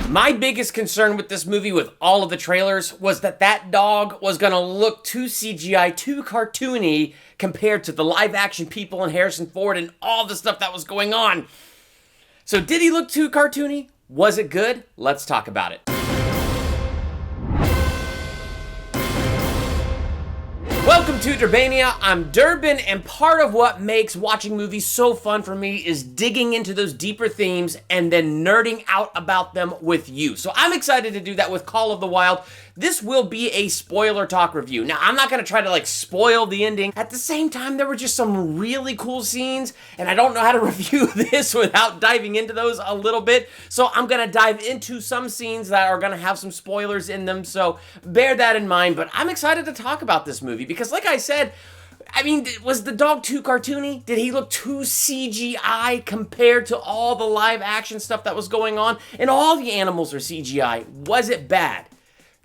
My biggest concern with this movie, with all of the trailers, was that that dog was gonna look too CGI, too cartoony compared to the live action people and Harrison Ford and all the stuff that was going on. So did he look too cartoony? Was it good? Let's talk about it. Welcome to Durbania. I'm Durbin, and part of what makes watching movies so fun for me is digging into those deeper themes and then nerding out about them with you. So I'm excited to do that with Call of the Wild. This will be a spoiler talk review. Now, I'm not going to try to spoil the ending. At the same time, there were just some really cool scenes, and I don't know how to review this without diving into those a little bit. So I'm going to dive into some scenes that are going to have some spoilers in them, so bear that in mind. But I'm excited to talk about this movie because, like I said, was the dog too cartoony? Did he look too CGI compared to all the live action stuff that was going on? And all the animals are CGI. Was it bad?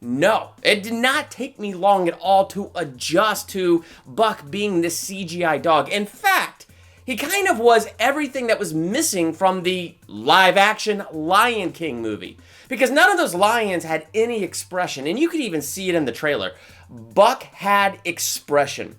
No, it did not take me long at all to adjust to Buck being this CGI dog. In fact, he kind of was everything that was missing from the live-action Lion King movie. Because none of those lions had any expression, and you could even see it in the trailer. Buck had expression.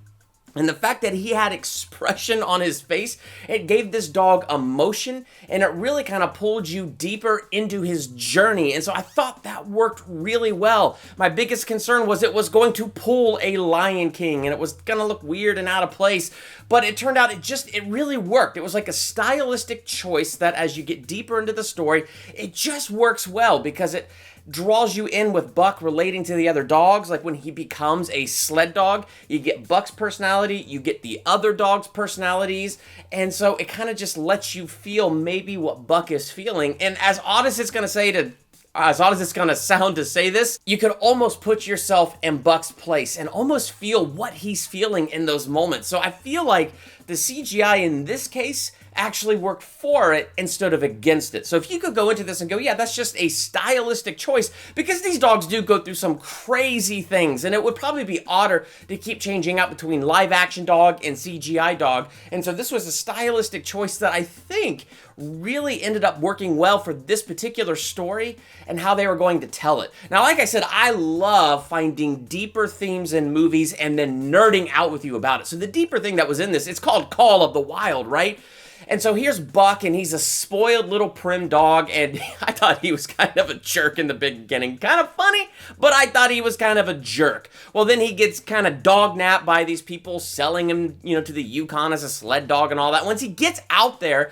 And the fact that he had expression on his face, it gave this dog emotion, and it really kind of pulled you deeper into his journey. And so I thought that worked really well. My biggest concern was it was going to pull a Lion King, and it was going to look weird and out of place. But it turned out it really worked. It was like a stylistic choice that as you get deeper into the story, it just works well because it draws you in with Buck relating to the other dogs. Like when he becomes a sled dog, you get Buck's personality, you get the other dog's personalities, and so it kind of just lets you feel maybe what Buck is feeling. And as odd as it's going to sound to say this, you could almost put yourself in Buck's place and almost feel what he's feeling in those moments. So I feel like the CGI in this case actually worked for it instead of against it. So if you could go into this and go, yeah, that's just a stylistic choice, because these dogs do go through some crazy things, and it would probably be odder to keep changing out between live action dog and CGI dog. And so this was a stylistic choice that I think really ended up working well for this particular story and how they were going to tell it. Now, like I said, I love finding deeper themes in movies and then nerding out with you about it. So the deeper thing that was in this, it's called Call of the Wild, right? And so here's Buck, and he's a spoiled little prim dog, and I thought he was kind of a jerk in the beginning. Kind of funny, but I thought he was kind of a jerk. Well, then he gets kind of dog-napped by these people selling him, to the Yukon as a sled dog and all that. Once he gets out there,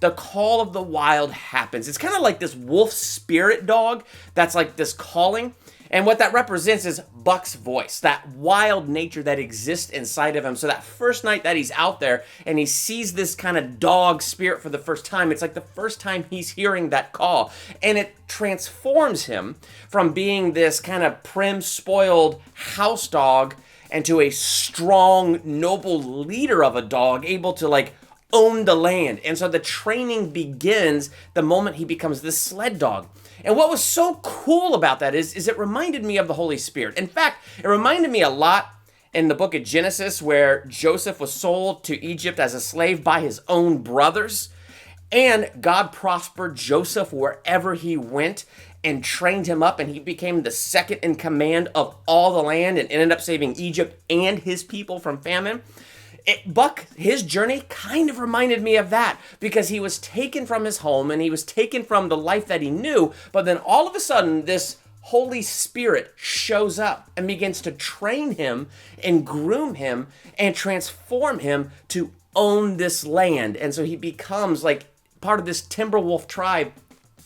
the Call of the Wild happens. It's kind of like this wolf spirit dog that's like this calling. And what that represents is Buck's voice, that wild nature that exists inside of him. So that first night that he's out there and he sees this kind of dog spirit for the first time, it's like the first time he's hearing that call. And it transforms him from being this kind of prim, spoiled house dog into a strong, noble leader of a dog, able to own the land. And so the training begins the moment he becomes this sled dog. And what was so cool about that is it reminded me of the Holy Spirit. In fact, it reminded me a lot in the book of Genesis, where Joseph was sold to Egypt as a slave by his own brothers. And God prospered Joseph wherever he went and trained him up, and he became the second in command of all the land and ended up saving Egypt and his people from famine. Buck, his journey kind of reminded me of that, because he was taken from his home and he was taken from the life that he knew, but then all of a sudden this Holy Spirit shows up and begins to train him and groom him and transform him to own this land. And so he becomes part of this Timberwolf tribe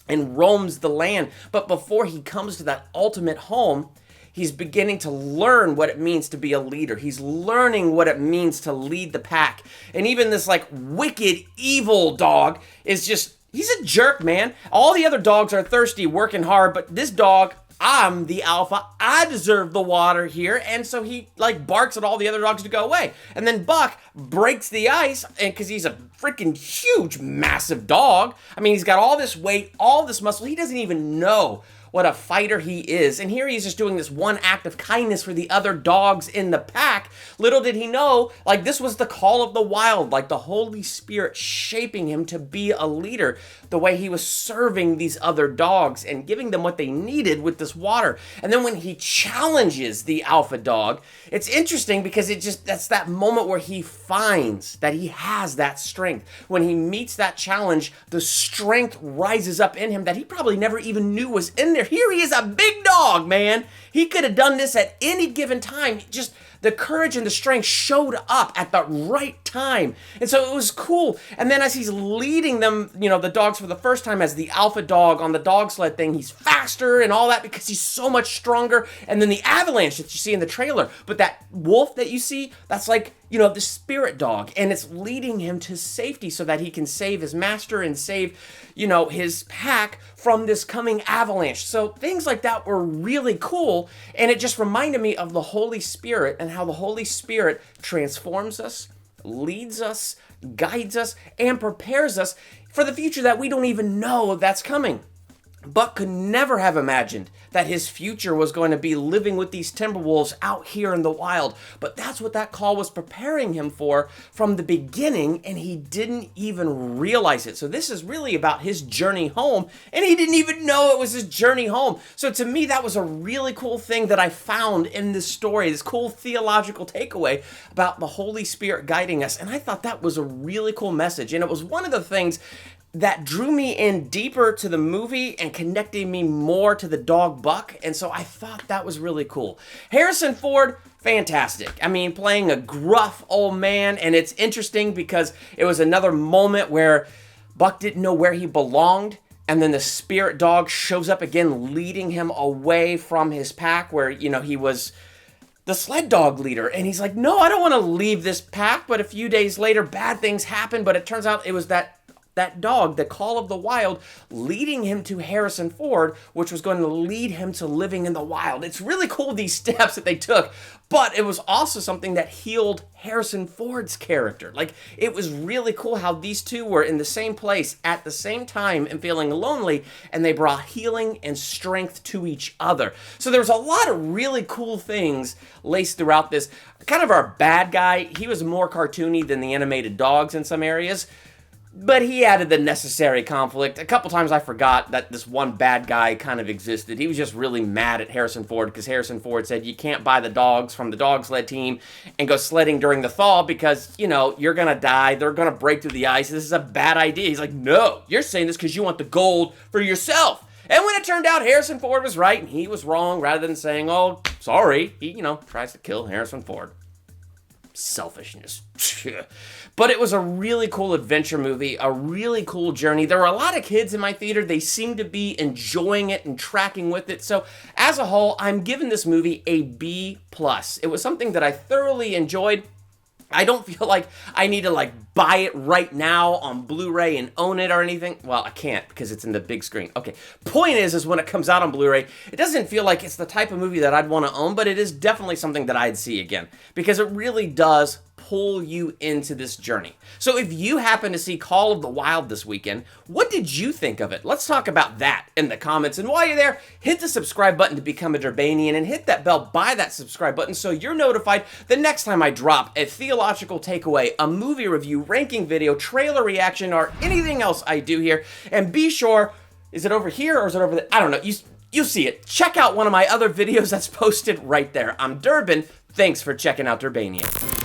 and roams the land. But before he comes to that ultimate home, he's beginning to learn what it means to be a leader. He's learning what it means to lead the pack. And even this wicked, evil dog is he's a jerk, man. All the other dogs are thirsty, working hard, but this dog, I'm the alpha. I deserve the water here. And so he barks at all the other dogs to go away. And then Buck breaks the ice, and because he's a freaking huge, massive dog. I mean, he's got all this weight, all this muscle. He doesn't even know what a fighter he is. And here he's just doing this one act of kindness for the other dogs in the pack. Little did he know, like, this was the call of the wild, like the Holy Spirit shaping him to be a leader, the way he was serving these other dogs and giving them what they needed with this water. And then when he challenges the alpha dog, it's interesting because that's that moment where he finds that he has that strength. When he meets that challenge, the strength rises up in him that he probably never even knew was in there. Here he is, a big dog, man. He could have done this at any given time. Just the courage and the strength showed up at the right time. And so it was cool. And then as he's leading them, the dogs for the first time as the alpha dog on the dog sled thing, he's faster and all that because he's so much stronger. And then the avalanche that you see in the trailer. But that wolf that you see, that's like, the spirit dog. And it's leading him to safety so that he can save his master and save, his pack from this coming avalanche. So things like that were really cool. And it just reminded me of the Holy Spirit and how the Holy Spirit transforms us, leads us, guides us, and prepares us for the future that we don't even know that's coming. Buck could never have imagined that his future was going to be living with these timber wolves out here in the wild. But that's what that call was preparing him for from the beginning, and he didn't even realize it. So this is really about his journey home, and he didn't even know it was his journey home. So to me, that was a really cool thing that I found in this story, this cool theological takeaway about the Holy Spirit guiding us. And I thought that was a really cool message. And it was one of the things that drew me in deeper to the movie and connected me more to the dog Buck. And so I thought that was really cool. Harrison Ford, fantastic. I mean, playing a gruff old man. And it's interesting because it was another moment where Buck didn't know where he belonged. And then the spirit dog shows up again, leading him away from his pack where, he was the sled dog leader. And he's like, no, I don't want to leave this pack. But a few days later, bad things happen. But it turns out it was that dog, the call of the wild, leading him to Harrison Ford, which was going to lead him to living in the wild. It's really cool, these steps that they took, but it was also something that healed Harrison Ford's character. Like, it was really cool how these two were in the same place at the same time and feeling lonely, and they brought healing and strength to each other. So there was a lot of really cool things laced throughout this. Kind of our bad guy, he was more cartoony than the animated dogs in some areas, but he added the necessary conflict. A couple times I forgot that this one bad guy kind of existed. He was just really mad at Harrison Ford because Harrison Ford said you can't buy the dogs from the dog sled team and go sledding during the thaw because, you're going to die. They're going to break through the ice. This is a bad idea. He's like, no, you're saying this because you want the gold for yourself. And when it turned out Harrison Ford was right and he was wrong, rather than saying, oh, sorry, he, tries to kill Harrison Ford. Selfishness. But it was a really cool adventure movie, a really cool journey. There were a lot of kids in my theater. They seemed to be enjoying it and tracking with it. So as a whole, I'm giving this movie a B+. It was something that I thoroughly enjoyed. I don't feel like I need to buy it right now on Blu-ray and own it or anything. Well, I can't because it's in the big screen. Okay, point is when it comes out on Blu-ray, it doesn't feel like it's the type of movie that I'd want to own, but it is definitely something that I'd see again because it really does pull you into this journey. So if you happen to see Call of the Wild this weekend, what did you think of it? Let's talk about that in the comments. And while you're there, hit the subscribe button to become a Durbanian and hit that bell by that subscribe button so you're notified the next time I drop a theological takeaway, a movie review, ranking video, trailer reaction, or anything else I do here. And be sure, is it over here or is it over there? I don't know. You see it. Check out one of my other videos that's posted right there. I'm Durbin. Thanks for checking out Durbania.